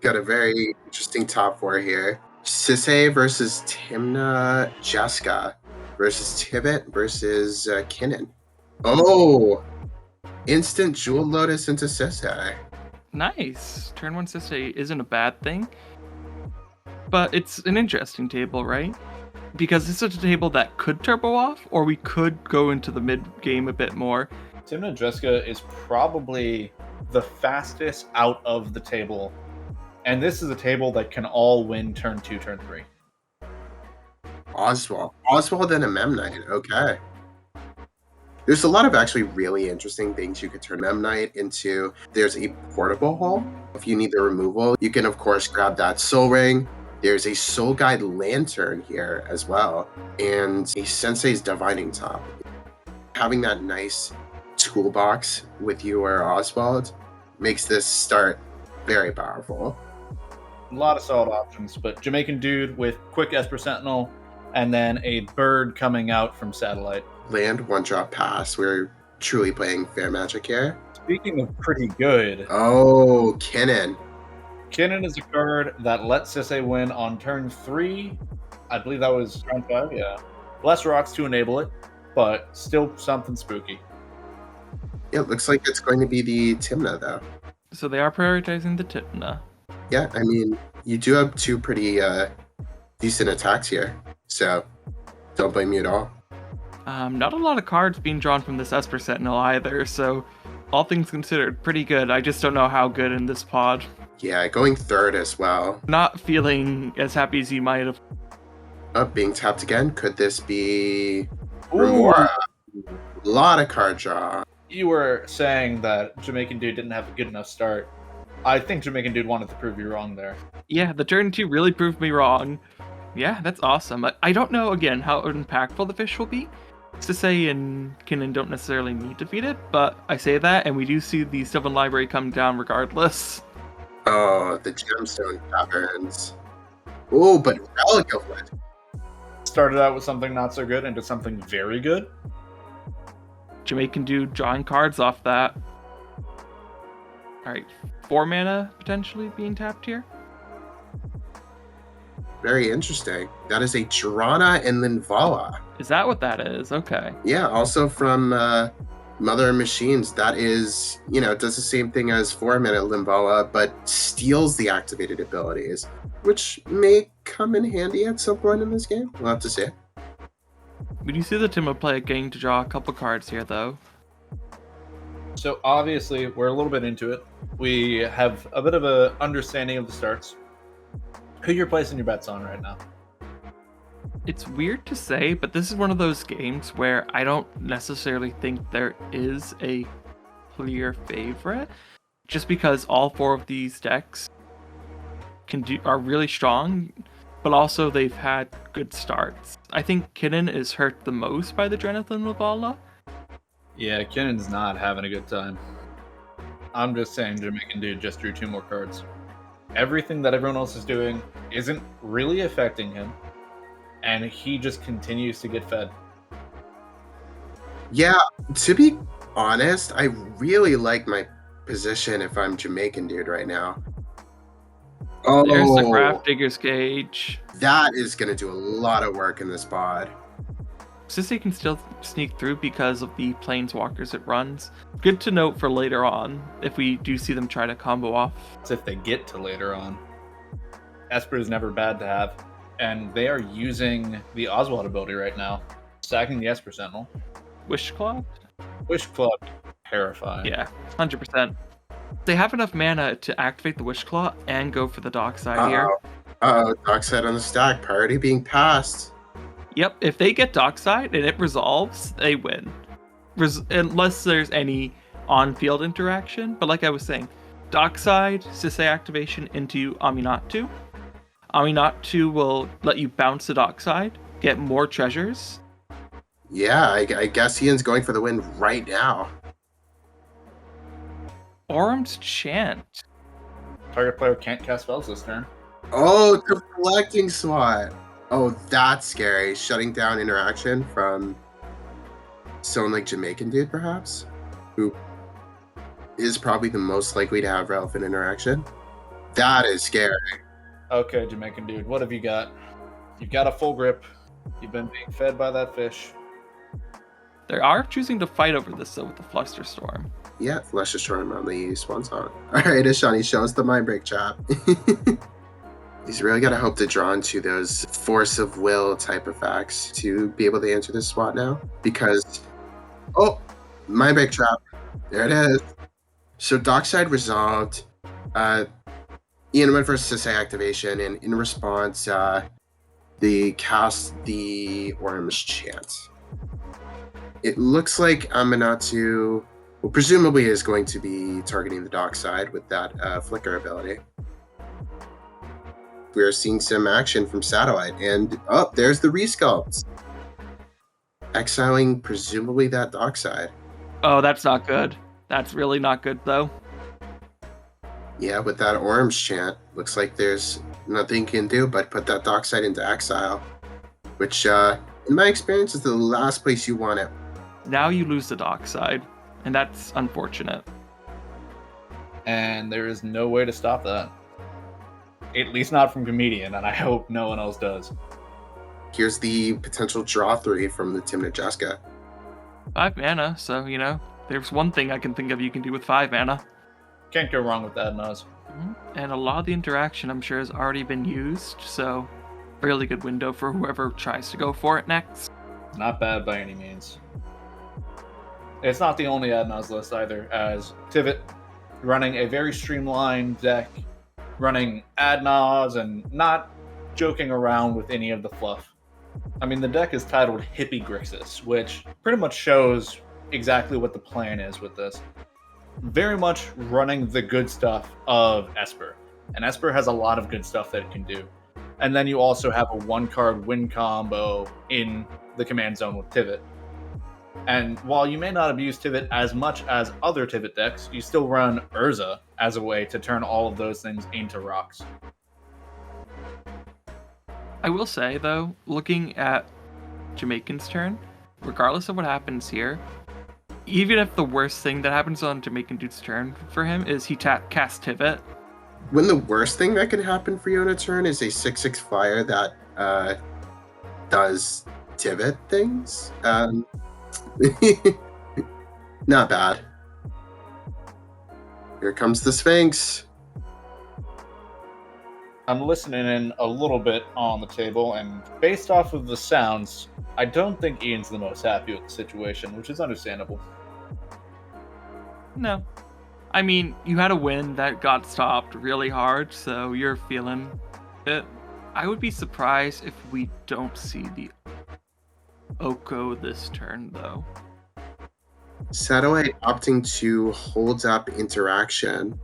Got a very interesting top four here. Sisay versus Tymna, Jeska versus Tivit versus Kinnan. Oh, instant Jewel Lotus into Sisay. Nice. Turn 1 Sisay isn't a bad thing, but it's an interesting table, right? Because this is a table that could turbo off, or we could go into the mid game a bit more. Tymna Jeska is probably the fastest out of the table, and this is a table that can all win turn 2, turn 3. Oswald and a Mem Knight. Okay. There's a lot of actually really interesting things you could turn Mem Knight into. There's a portable hole. If you need the removal, you can, of course, grab that Soul Ring. There's a Soul Guide Lantern here as well, and a Sensei's Divining Top. Having that nice toolbox with you or Oswald makes this start very powerful. A lot of solid options, but Jamaican Dude with quick Esper Sentinel, and then a bird coming out from Satellite. Land, one-drop pass. We're truly playing fair magic here. Speaking of pretty good... Oh, Kinnan. Kinnan is a card that lets Sisay win on turn 3. I believe that was turn 5, yeah. Less rocks to enable it, but still something spooky. Yeah, it looks like it's going to be the Tymna, though. So they are prioritizing the Tymna. Yeah, I mean, you do have two pretty decent attacks here, so don't blame me at all. Not a lot of cards being drawn from this Esper Sentinel either, so all things considered, pretty good. I just don't know how good in this pod. Yeah, going third as well. Not feeling as happy as you might have. Being tapped again. Could this be Remora? A lot of card draw. You were saying that Jamaican Dude didn't have a good enough start. I think Jamaican Dude wanted to prove you wrong there. Yeah, the turn 2 really proved me wrong. Yeah, that's awesome. I don't know, again, how impactful the fish will be. Sisay and Kinnan don't necessarily need to feed it, but I say that, and we do see the Sylvan Library come down regardless. Oh, the Gemstone Caverns. Oh, but Relic of Wood. Started out with something not so good into something very good. Jamaican Dude drawing cards off that. Alright, 4 mana potentially being tapped here. Very interesting. That is a Drana and Linvala. Is that what that is? Okay. Yeah, also from Mother of Machines. That is, it does the same thing as 4-mana Linvala, but steals the activated abilities, which may come in handy at some point in this game. We'll have to see. We do see the Tymna player getting to draw a couple cards here, though. So obviously, we're a little bit into it. We have a bit of an understanding of the starts. Who you're placing your bets on right now? It's weird to say, but this is one of those games where I don't necessarily think there is a clear favorite, just because all 4 of these decks are really strong, but also they've had good starts. I think Kinnan is hurt the most by the Drenathan Lavala. Yeah, Kinnan's not having a good time. I'm just saying Jamaican Dude just drew 2 more cards. Everything that everyone else is doing isn't really affecting him, and he just continues to get fed. Yeah, to be honest, I really like my position if I'm Jamaican Dude right now. Oh, there's the Craft Digger's Cage. That is going to do a lot of work in this pod. Sisay can still sneak through because of the Planeswalkers it runs. Good to note for later on, if we do see them try to combo off. It's if they get to later on. Esper is never bad to have, and they are using the Oswald ability right now, stacking the Esper Sentinel. Wish Club? Wish Club, terrifying. Yeah, 100%. They have enough mana to activate the Wish Claw and go for the Dockside here. Dockside on the stack, priority being passed. Yep, if they get Dockside and it resolves, they win. Unless there's any on-field interaction. But like I was saying, Dockside, Sisay activation into Aminatu. Aminatu will let you bounce the Dockside, get more treasures. Yeah, I guess Ian's going for the win right now. Orum's Chant. Target player can't cast spells this turn. Oh, deflecting swat. Oh, that's scary. Shutting down interaction from someone like Jamaican Dude, perhaps? Who is probably the most likely to have relevant interaction. That is scary. Okay, Jamaican dude, what have you got? You've got a full grip. You've been being fed by that fish. They are choosing to fight over this though with the Flusterstorm. Yeah, let's just turn him on the Swan Song. All right, Ashani, show us the mind break trap. He's really got to hope to draw into those force of will type effects to be able to answer this SWAT now. Because, oh, mind break trap. There it is. So Dockside resolved. Ian went for Sisay activation, and in response, they cast the Orange Chant. It looks like Amanatu, well, presumably is going to be targeting the Dockside with that Flicker ability. We are seeing some action from Satellite, and there's the resculpt. Exiling presumably that Dockside. Oh, that's not good. That's really not good though. Yeah, with that Orange Chant, looks like there's nothing you can do but put that Dockside into exile, which, in my experience, is the last place you want it. Now you lose the Dockside, and that's unfortunate. And there is no way to stop that. At least not from Comedian, and I hope no one else does. Here's the potential draw 3 from the Tymna Jeska. 5 mana, so, there's one thing I can think of you can do with 5 mana. Can't go wrong with that, Nuz. And a lot of the interaction, I'm sure, has already been used, so really good window for whoever tries to go for it next. Not bad by any means. It's not the only Adnaz list either, as Tivit, running a very streamlined deck, running Adnaz and not joking around with any of the fluff. I mean, the deck is titled Hippie Grixis, which pretty much shows exactly what the plan is with this. Very much running the good stuff of Esper. And Esper has a lot of good stuff that it can do. And then you also have a 1-card win combo in the command zone with Tivit. And while you may not have used Tivit as much as other Tivit decks, you still run Urza as a way to turn all of those things into rocks. I will say, though, looking at Jamaican's turn, regardless of what happens here, even if the worst thing that happens on Jamaican Dude's turn for him is he casts Tivit. When the worst thing that can happen for you on a turn is a 6/6 flyer that does Tivit things, not bad. Here comes the Sphinx. I'm listening in a little bit on the table, and based off of the sounds, I don't think Ian's the most happy with the situation, which is understandable. No. I mean, you had a win that got stopped really hard, so you're feeling it. I would be surprised if we don't see the Oko this turn, though. Satellite opting to hold up interaction.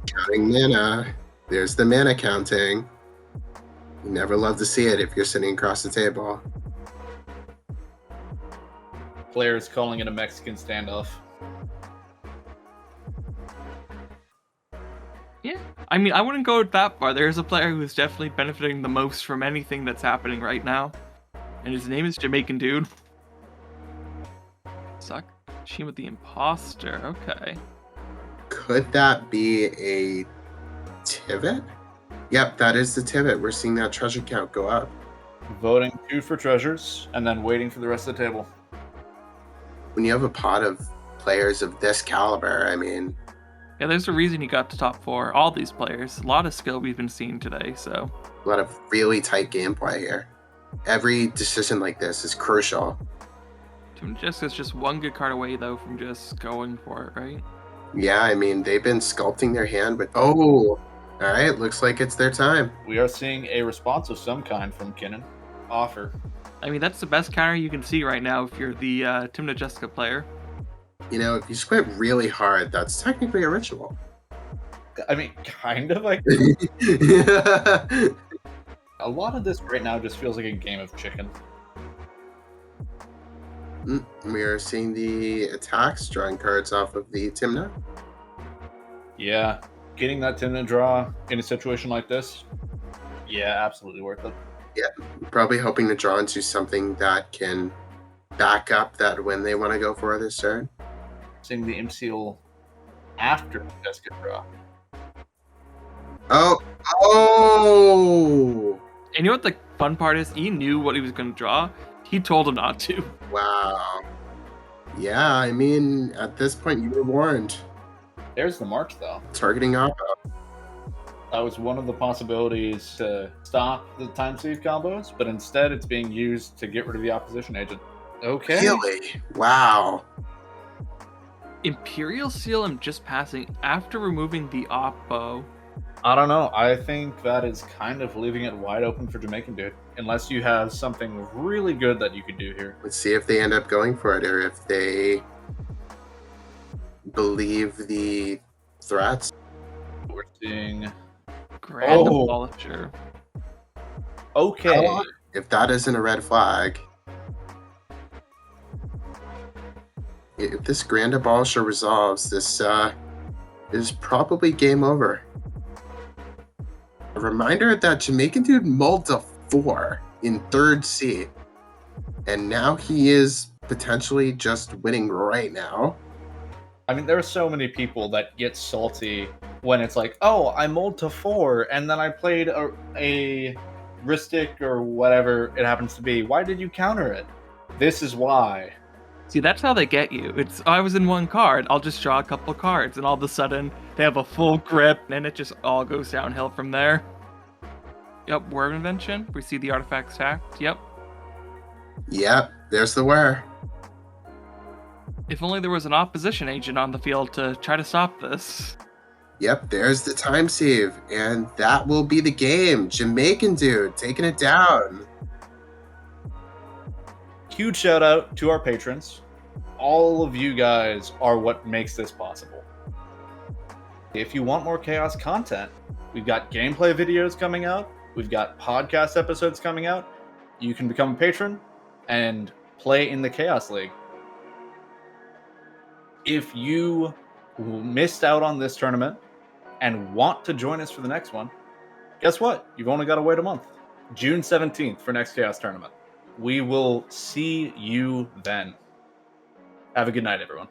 Counting mana. There's the mana counting. You never love to see it if you're sitting across the table. Players calling it a Mexican standoff. Yeah, I mean, I wouldn't go that far. There's a player who's definitely benefiting the most from anything that's happening right now, and his name is Jamaican Dude. Suck. She with the imposter. Okay. Could that be a Tivit? Yep, that is the Tivit. We're seeing that treasure count go up. Voting 2 for treasures, and then waiting for the rest of the table. When you have a pot of players of this caliber, I mean... Yeah, there's a reason he got to top 4. All these players. A lot of skill we've been seeing today, so... A lot of really tight gameplay here. Every decision like this is crucial. Jeska's just one good card away, though, from just going for it, right? Yeah, I mean, they've been sculpting their hand, but... Oh! Alright, looks like it's their time. We are seeing a response of some kind from Kinnan. Offer. I mean, that's the best counter you can see right now if you're the Tymna Jeska player. You know, if you squint really hard, that's technically a ritual. I mean, kind of like... A lot of this right now just feels like a game of chicken. We are seeing the attacks drawing cards off of the Tymna. Yeah, getting that Tymna draw in a situation like this, yeah, absolutely worth it. Yeah, probably hoping to draw into something that can back up that win they want to go for this turn. Seeing the Imseal after Jeska draw. Oh, oh! And you know what the fun part is? He knew what he was going to draw. He told him not to. Wow. Yeah, I mean, at this point, you were warned. There's the march, though. Targeting Oppo. That was one of the possibilities to stop the time save combos, but instead it's being used to get rid of the opposition agent. Okay. Really? Wow. Imperial Seal him just passing after removing the Oppo. I don't know. I think that is kind of leaving it wide open for Jamaican Dude, unless you have something really good that you could do here. Let's see if they end up going for it, or if they believe the threats. We're seeing... Grand Abolisher. Okay. If that isn't a red flag... If this Grand Abolisher resolves, this is probably game over. A reminder that Jamaican Dude mulled a 4 in 3rd C, and now he is potentially just winning right now. I mean, there are so many people that get salty when it's like, oh, I mulled to 4, and then I played a Ristic or whatever it happens to be. Why did you counter it? This is why. See, that's how they get you. It's, I was in one card, I'll just draw a couple cards, and all of a sudden, they have a full grip, and it just all goes downhill from there. Yep, Word Invention. We see the artifact stacked. Yep. Yep, there's the where. If only there was an opposition agent on the field to try to stop this. Yep, there's the time save, and that will be the game. Jamaican Dude taking it down. Huge shout out to our patrons. All of you guys are what makes this possible. If you want more Chaos content, we've got gameplay videos coming out. We've got podcast episodes coming out. You can become a patron and play in the Chaos League. If you missed out on this tournament and want to join us for the next one, guess what? You've only got to wait a month. June 17th for next Chaos tournament. We will see you then. Have a good night, everyone.